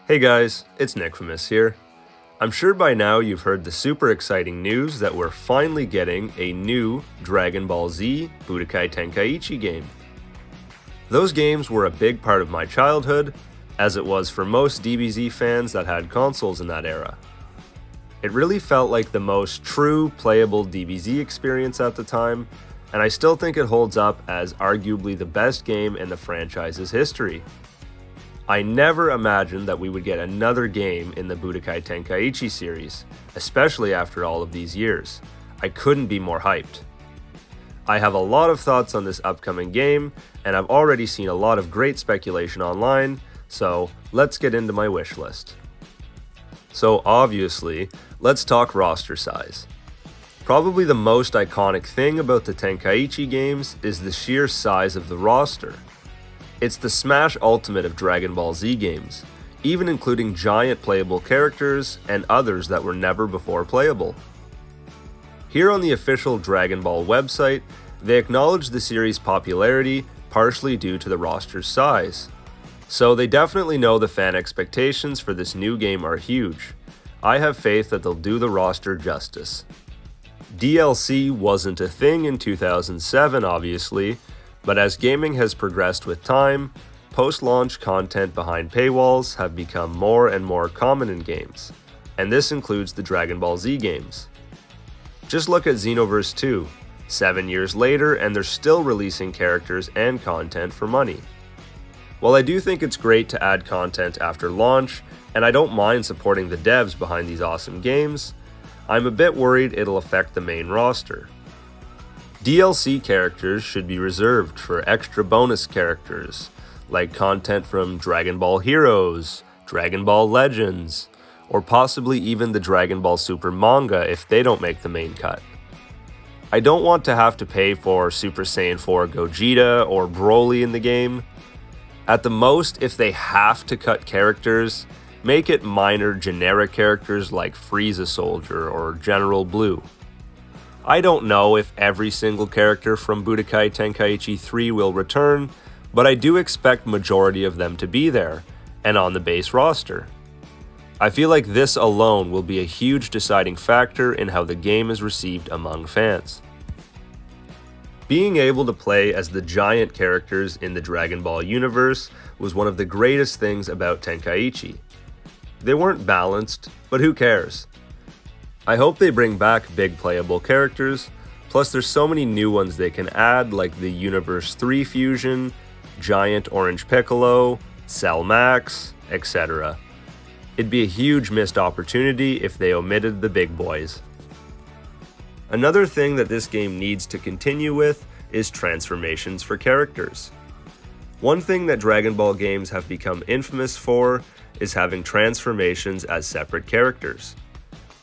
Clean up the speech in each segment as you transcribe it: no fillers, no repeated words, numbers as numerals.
Hey guys, it's Nickfamus here. I'm sure by now you've heard the super exciting news that we're finally getting a new Dragon Ball Z Budokai Tenkaichi game. Those games were a big part of my childhood, as it was for most DBZ fans that had consoles in that era. It really felt like the most true playable DBZ experience at the time, and I still think it holds up as arguably the best game in the franchise's history. I never imagined that we would get another game in the Budokai Tenkaichi series, especially after all of these years. I couldn't be more hyped. I have a lot of thoughts on this upcoming game, and I've already seen a lot of great speculation online, so let's get into my wish list. So obviously, let's talk roster size. Probably the most iconic thing about the Tenkaichi games is the sheer size of the roster. It's the smash ultimate of Dragon Ball Z games, even including giant playable characters and others that were never before playable. Here on the official Dragon Ball website, they acknowledge the series' popularity partially due to the roster's size. So they definitely know the fan expectations for this new game are huge. I have faith that they'll do the roster justice. DLC wasn't a thing in 2007, obviously, but as gaming has progressed with time, post-launch content behind paywalls have become more and more common in games, and this includes the Dragon Ball Z games. Just look at Xenoverse 2, 7 years later, and they're still releasing characters and content for money. While I do think it's great to add content after launch, and I don't mind supporting the devs behind these awesome games, I'm a bit worried it'll affect the main roster. DLC characters should be reserved for extra bonus characters, like content from Dragon Ball Heroes, Dragon Ball Legends, or possibly even the Dragon Ball Super manga if they don't make the main cut. I don't want to have to pay for Super Saiyan 4 Gogeta or Broly in the game. At the most, if they have to cut characters, make it minor generic characters like Frieza Soldier or General Blue. I don't know if every single character from Budokai Tenkaichi 3 will return, but I do expect majority of them to be there, and on the base roster. I feel like this alone will be a huge deciding factor in how the game is received among fans. Being able to play as the giant characters in the Dragon Ball universe was one of the greatest things about Tenkaichi. They weren't balanced, but who cares? I hope they bring back big playable characters, plus there's so many new ones they can add like the Universe 3 Fusion, Giant Orange Piccolo, Cell Max, etc. It'd be a huge missed opportunity if they omitted the big boys. Another thing that this game needs to continue with is transformations for characters. One thing that Dragon Ball games have become infamous for is having transformations as separate characters.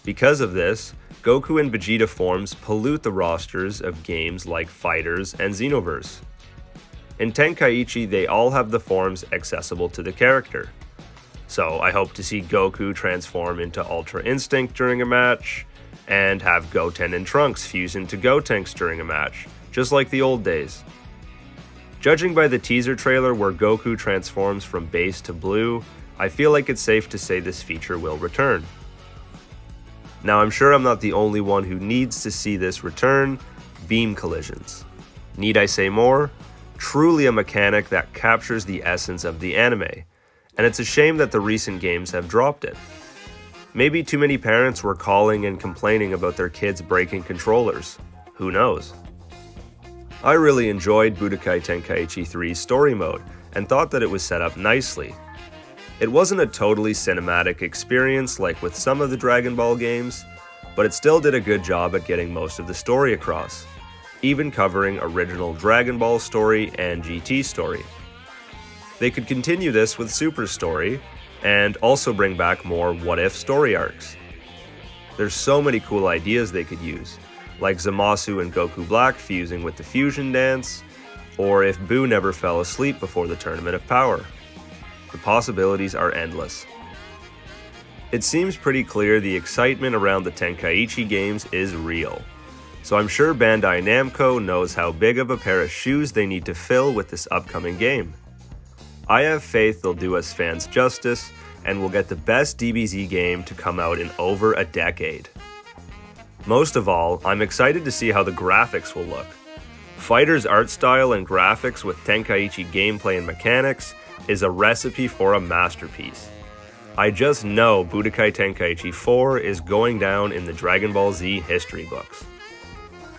Because of this, Goku and Vegeta forms pollute the rosters of games like Fighters and Xenoverse. In Tenkaichi, they all have the forms accessible to the character. So I hope to see Goku transform into Ultra Instinct during a match, and have Goten and Trunks fuse into Gotenks during a match, just like the old days. Judging by the teaser trailer where Goku transforms from base to blue, I feel like it's safe to say this feature will return. Now I'm sure I'm not the only one who needs to see this return, beam collisions. Need I say more? Truly a mechanic that captures the essence of the anime, and it's a shame that the recent games have dropped it. Maybe too many parents were calling and complaining about their kids breaking controllers. Who knows? I really enjoyed Budokai Tenkaichi 3's story mode and thought that it was set up nicely. It wasn't a totally cinematic experience like with some of the Dragon Ball games, but it still did a good job at getting most of the story across, even covering original Dragon Ball story and GT story. They could continue this with Super Story, and also bring back more what-if story arcs. There's so many cool ideas they could use, like Zamasu and Goku Black fusing with the Fusion Dance, or if Buu never fell asleep before the Tournament of Power. The possibilities are endless. It seems pretty clear the excitement around the Tenkaichi games is real, so I'm sure Bandai Namco knows how big of a pair of shoes they need to fill with this upcoming game. I have faith they'll do us fans justice and will get the best DBZ game to come out in over a decade. Most of all, I'm excited to see how the graphics will look. Fighter's art style and graphics with Tenkaichi gameplay and mechanics is a recipe for a masterpiece. I just know Budokai Tenkaichi 4 is going down in the Dragon Ball Z history books.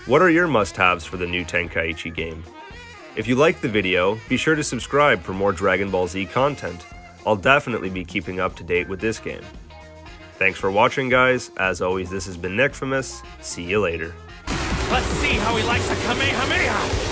What are your must-haves for the new Tenkaichi game? If you liked the video, be sure to subscribe for more Dragon Ball Z content. I'll definitely be keeping up to date with this game. Thanks for watching, guys. As always, this has been Nickfamous. See you later. Let's see how he likes a Kamehameha!